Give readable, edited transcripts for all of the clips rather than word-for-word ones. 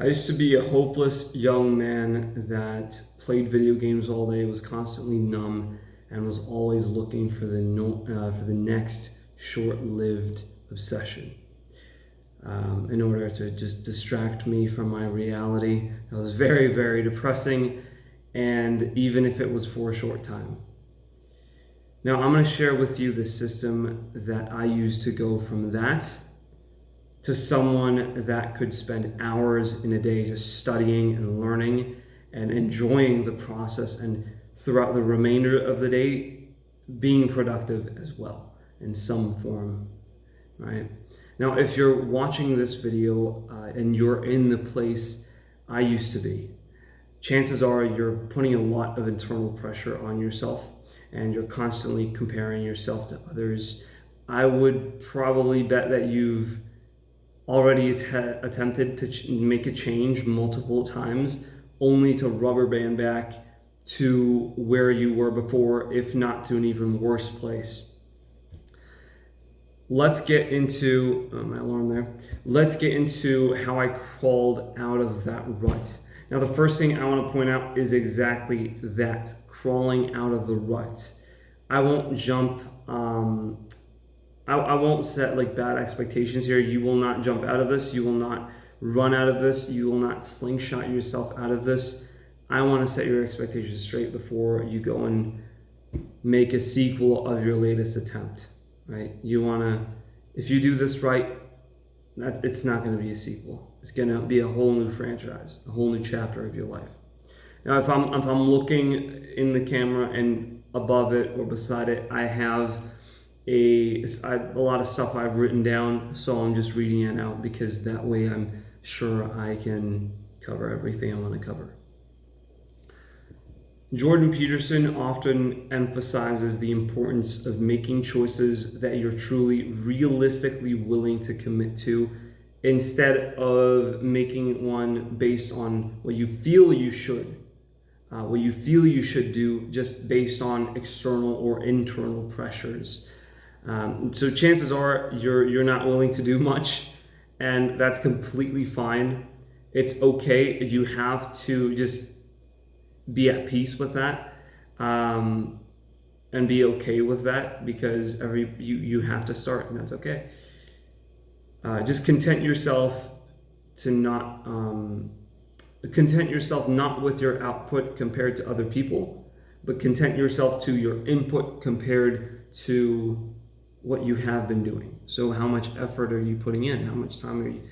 I used to be a hopeless young man that played video games all day, was constantly numb, and was always looking for the next short-lived obsession in order to just distract me from my reality. That was very, very depressing, and even if it was for a short time. Now, I'm going to share with you the system that I use to go from that to someone that could spend hours in a day just studying and learning and enjoying the process, and throughout the remainder of the day being productive as well in some form, right? Now, if you're watching this video and you're in the place I used to be, chances are you're putting a lot of internal pressure on yourself and you're constantly comparing yourself to others. I would probably bet that you've already attempted to make a change multiple times, only to rubber band back to where you were before, if not to an even worse place. Let's get into, my alarm there. Let's get into how I crawled out of that rut. Now, the first thing I want to point out is exactly that, crawling out of the rut. I won't jump, I won't set like bad expectations here. You will not jump out of this. You will not run out of this. You will not slingshot yourself out of this. I want to set your expectations straight before you go and make a sequel of your latest attempt, right? You want to, if you do this right, it's not going to be a sequel. It's going to be a whole new franchise, a whole new chapter of your life. Now, if I'm looking in the camera and above it or beside it, I have a lot of stuff I've written down, so I'm just reading it out because that way I'm sure I can cover everything I want to cover. Jordan Peterson often emphasizes the importance of making choices that you're truly realistically willing to commit to, instead of making one based on what you feel you should. What you feel you should do just based on external or internal pressures. So chances are you're not willing to do much, and that's completely fine. It's okay. You have to just be at peace with that, and be okay with that, because you have to start, and that's okay. Just content yourself not with your output compared to other people, but content yourself to your input compared to what you have been doing. So how much effort are you putting in? How much time are you,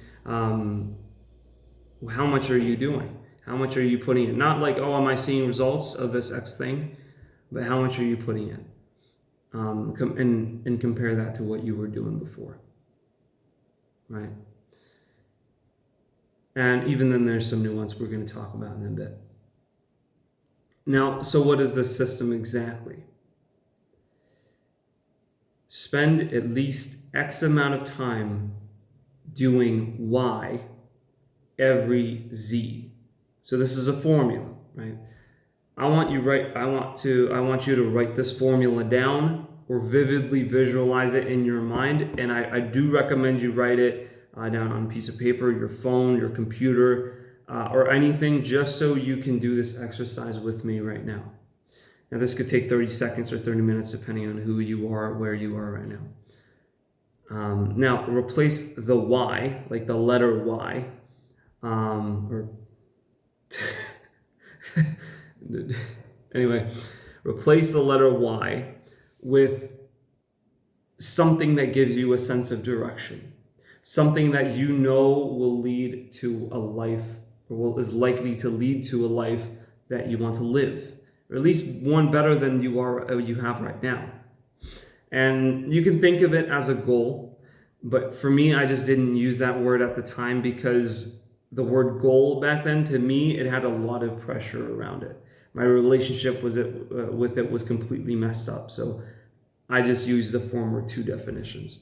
how much are you doing? How much are you putting in? Not like, oh, am I seeing results of this X thing, but how much are you putting in? And compare that to what you were doing before, right? And even then there's some nuance we're going to talk about in a bit. Now, so what is this system exactly? Spend at least X amount of time doing Y every Z. So this is a formula, right? I want you to write this formula down or vividly visualize it in your mind. And I do recommend you write it down on a piece of paper, your phone, your computer, or anything, just so you can do this exercise with me right now. Now, this could take 30 seconds or 30 minutes, depending on who you are, where you are right now. Now, replace the Y, like the letter Y, anyway, replace the letter Y with something that gives you a sense of direction. Something that you know will lead to a life, or is likely to lead to a life that you want to live, or at least one better than you have right now. And you can think of it as a goal, but for me, I just didn't use that word at the time, because the word goal back then, to me, it had a lot of pressure around it. My relationship with it was completely messed up, so I just used the former two definitions.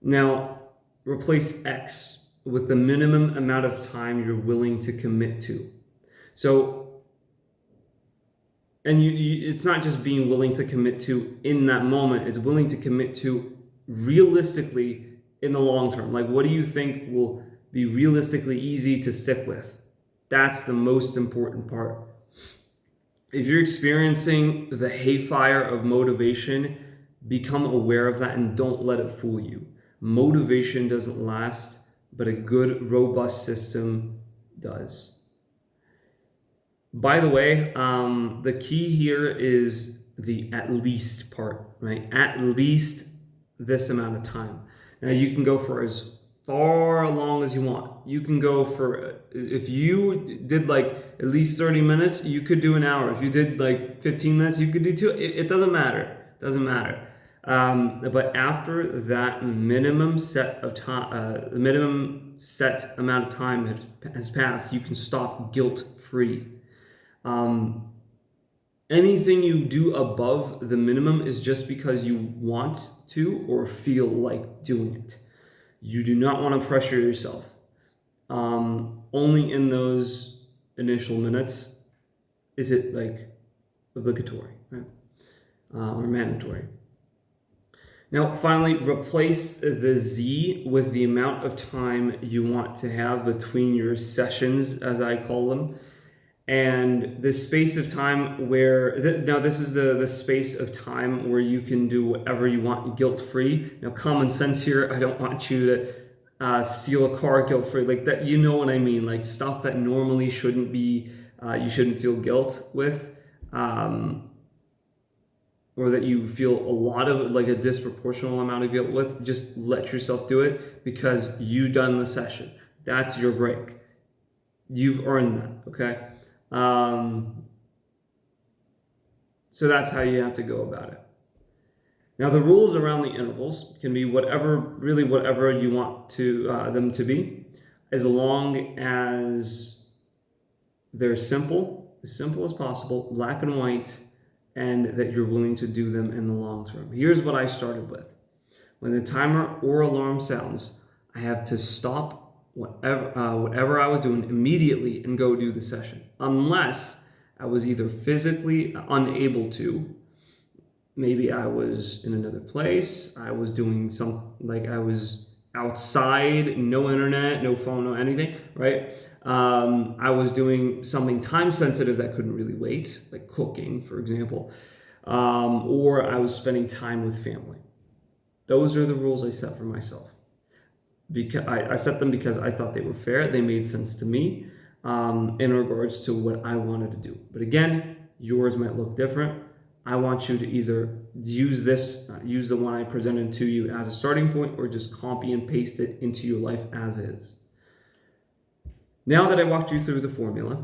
Now, replace X with the minimum amount of time you're willing to commit to. So, and it's not just being willing to commit to in that moment, it's willing to commit to realistically in the long term. Like, what do you think will be realistically easy to stick with. That's the most important part. If you're experiencing the hayfire of motivation, become aware of that and don't let it fool you. Motivation doesn't last, but a good, robust system does. By the way, the key here is the at least part, right? At least this amount of time. Now you can go for as far along as you want. You can go for, if you did like at least 30 minutes, you could do an hour. If you did like 15 minutes, you could do 2. It doesn't matter. It doesn't matter. But after that minimum set of time, the minimum set amount of time has passed, you can stop guilt-free. Anything you do above the minimum is just because you want to or feel like doing it. You do not want to pressure yourself. Only in those initial minutes is it like obligatory, right? Or mandatory. Now, finally, replace the Z with the amount of time you want to have between your sessions, as I call them. And the space of time where, now this is the space of time where you can do whatever you want guilt-free. Now, common sense here, I don't want you to steal a car guilt-free, like that, you know what I mean, like stuff that normally shouldn't be, you shouldn't feel guilt with, or that you feel a lot of, like a disproportional amount of guilt with. Just let yourself do it because you've done the session. That's your break. You've earned that, okay? So that's how you have to go about it. Now, the rules around the intervals can be really whatever you want to them to be, as long as they're as simple as possible, black and white, and that you're willing to do them in the long term. Here's what I started with. When the timer or alarm sounds, I have to stop whatever I was doing immediately and go do the session, unless I was either physically unable to. Maybe I was in another place, I was doing I was outside, no internet, no phone, no anything, right? I was doing something time sensitive that couldn't really wait, like cooking, for example, or I was spending time with family. Those are the rules I set for myself. Because I set them because I thought they were fair, they made sense to me in regards to what I wanted to do. But again, yours might look different. I want you to either use the one I presented to you as a starting point, or just copy and paste it into your life as is. Now that I walked you through the formula,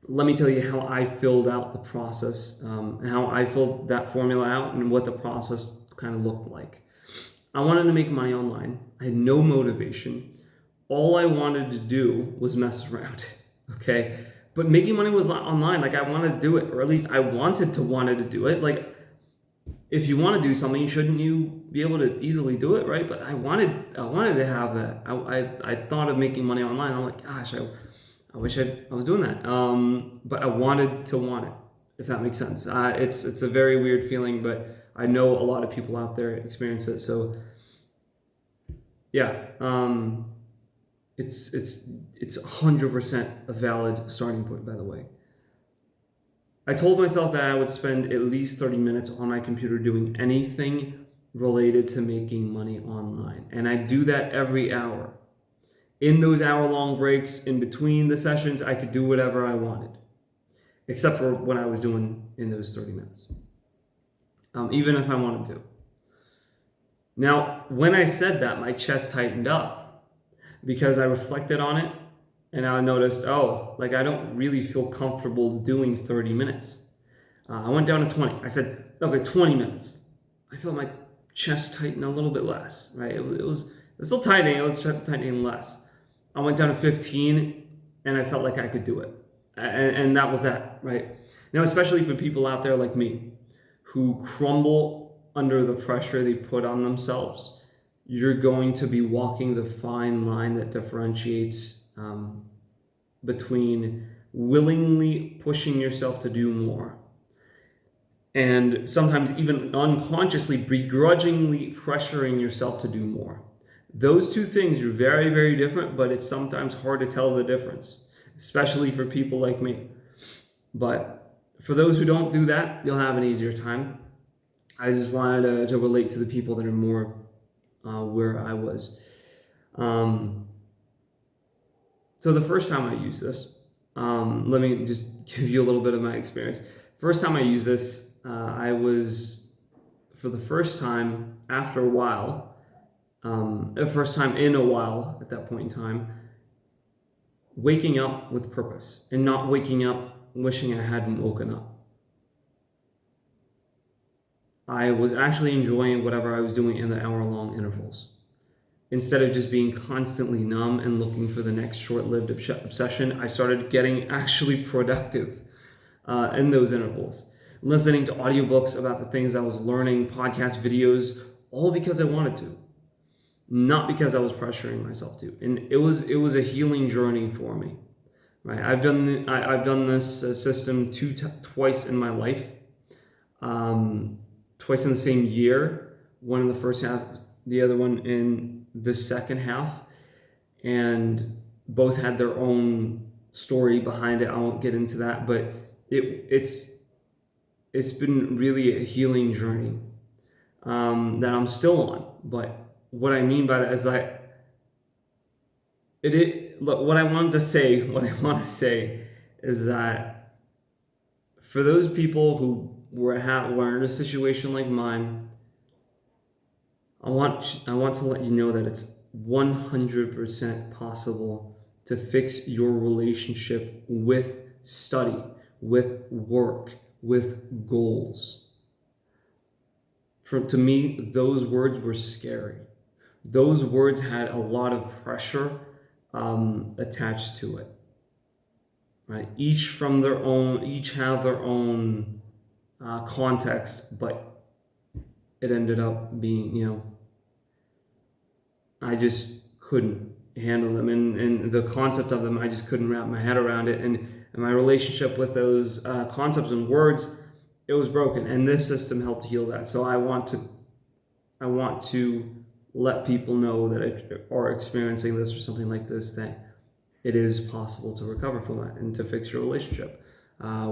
let me tell you how I filled out the process, and how I filled that formula out and what the process kind of looked like. I wanted to make money online. I had no motivation. All I wanted to do was mess around, okay? But making money was online. Like, I wanted to do it, or at least I wanted to do it. Like, if you want to do something, shouldn't you be able to easily do it, right? But I wanted to have that. I thought of making money online. I'm like, gosh, I wish I was doing that. But I wanted to want it, if that makes sense. It's a very weird feeling, but I know a lot of people out there experience it. So yeah, it's 100% a valid starting point, by the way. I told myself that I would spend at least 30 minutes on my computer doing anything related to making money online. And I do that every hour. In those hour-long breaks in between the sessions, I could do whatever I wanted, except for what I was doing in those 30 minutes, even if I wanted to. Now, when I said that, my chest tightened up because I reflected on it, and I noticed, I don't really feel comfortable doing 30 minutes. I went down to 20. I said, okay, 20 minutes. I felt my chest tighten a little bit less, right? It was still tightening, it was tightening less. I went down to 15, and I felt like I could do it. And that was that, right? Now, especially for people out there like me, who crumble under the pressure they put on themselves, you're going to be walking the fine line that differentiates between willingly pushing yourself to do more and sometimes even unconsciously, begrudgingly pressuring yourself to do more. Those two things are very, very different, but it's sometimes hard to tell the difference, especially for people like me. But for those who don't do that, you'll have an easier time. I just wanted to relate to the people that are more where I was. So the first time I used this, let me just give you a little bit of my experience. First time I used this, I was, for the first time after a while, the first time in a while at that point in time, waking up with purpose and not waking up wishing I hadn't woken up. I was actually enjoying whatever I was doing in the hour-long intervals. Instead of just being constantly numb and looking for the next short-lived obsession, I started getting actually productive in those intervals. Listening to audiobooks about the things I was learning, podcast videos, all because I wanted to, not because I was pressuring myself to. And it was a healing journey for me. Right? I've done this system twice in my life, twice in the same year. One in the first half, the other one in the second half, and both had their own story behind it. I won't get into that, but it's been really a healing journey that I'm still on. But what I mean by that is what I want to say is that for those people who were in a situation like mine, I want to let you know that it's 100% possible to fix your relationship with study, with work, with goals. To me, those words were scary. Those words had a lot of pressure attached to it. Right? Each have their own context, but it ended up being, I just couldn't handle them, and the concept of them, I just couldn't wrap my head around it, and my relationship with those concepts and words, it was broken, and this system helped heal that. So I want to let people know that are experiencing this or something like this, that it is possible to recover from that and to fix your relationship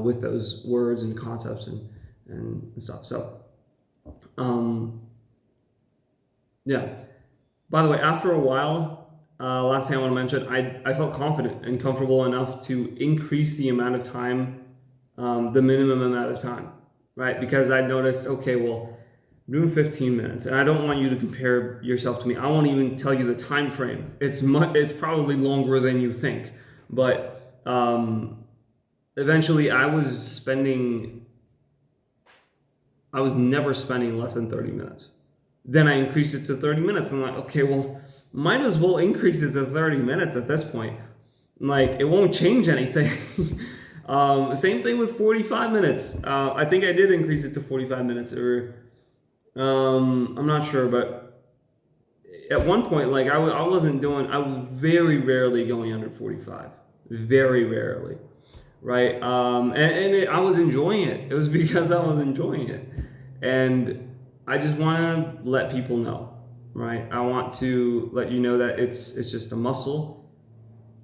with those words and concepts and stuff. So, yeah. By the way, after a while, last thing I want to mention, I felt confident and comfortable enough to increase the amount of time, the minimum amount of time, right? Because I noticed, okay, well, I'm doing 15 minutes, and I don't want you to compare yourself to me. I won't even tell you the time frame. It's probably longer than you think, but eventually I was never spending less than 30 minutes. Then I increased it to 30 minutes. I'm like, okay, well, might as well increase it to 30 minutes at this point. Like, it won't change anything. Same thing with 45 minutes. I think I did increase it to 45 minutes, or I'm not sure, but at one point, like I was very rarely going under 45, very rarely, right? I was enjoying it. It was because I was enjoying it, and I just want to let people know, right? I want to let you know that it's just a muscle,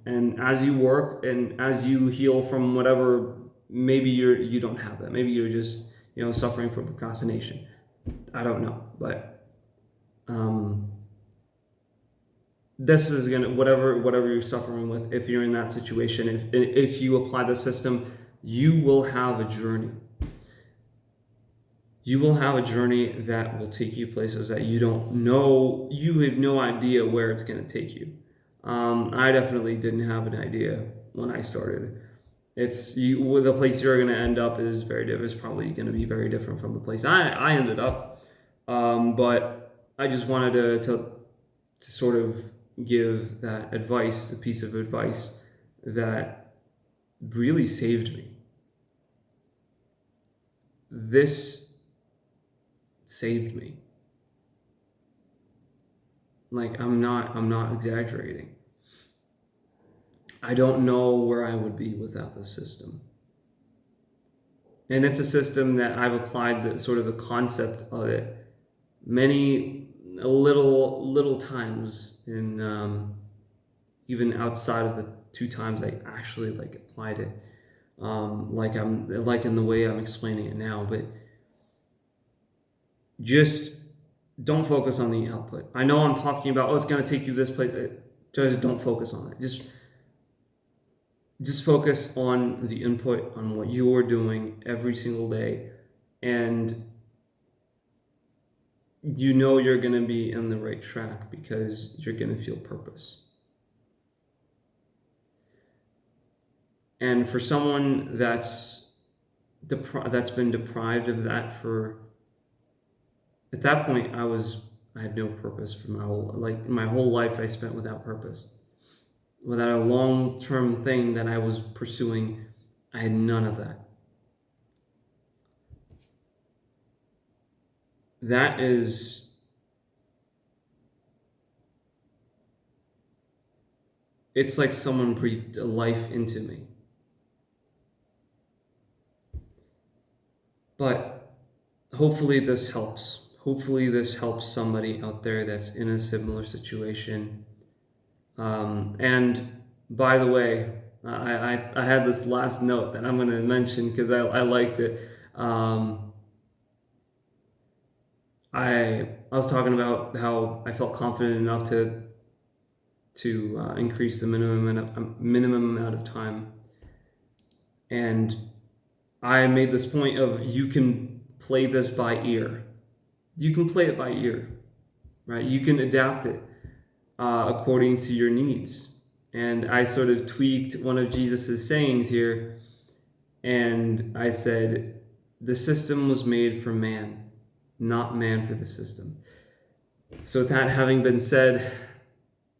and as you work and as you heal from whatever, maybe you don't have that. Maybe you're just suffering from procrastination. I don't know, but this is gonna whatever you're suffering with. If you're in that situation, if you apply the system, you will have a journey. You will have a journey that will take you places that you don't know. You have no idea where it's going to take you. I definitely didn't have an idea when I started. The place you're going to end up is probably going to be very different from the place I ended up. But I just wanted to sort of give that advice, the piece of advice that really saved me. This saved me. Like, I'm not exaggerating. I don't know where I would be without this system. And it's a system that I've applied the concept of it little times in even outside of the 2 times I actually like applied it, like in the way I'm explaining it now. But just don't focus on the output. I know I'm talking about, oh, it's going to take you this place. Just don't focus on it. Just focus on the input, on what you're doing every single day, and you know you're going to be in the right track because you're going to feel purpose. And for someone that's been deprived of that at that point, I had no purpose for my whole life I spent without purpose. Without a long-term thing that I was pursuing, I had none of that. It's like someone breathed a life into me. But hopefully this helps. Hopefully this helps somebody out there that's in a similar situation. And by the way, I had this last note that I'm going to mention because I liked it. I was talking about how I felt confident enough to increase the minimum amount of time, and I made this point of you can play this by ear. You can play it by ear, right? You can adapt it according to your needs. And I sort of tweaked one of Jesus's sayings here, and I said, the system was made for man, not man for the system. So with that having been said,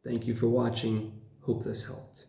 thank you for watching. Hope this helped.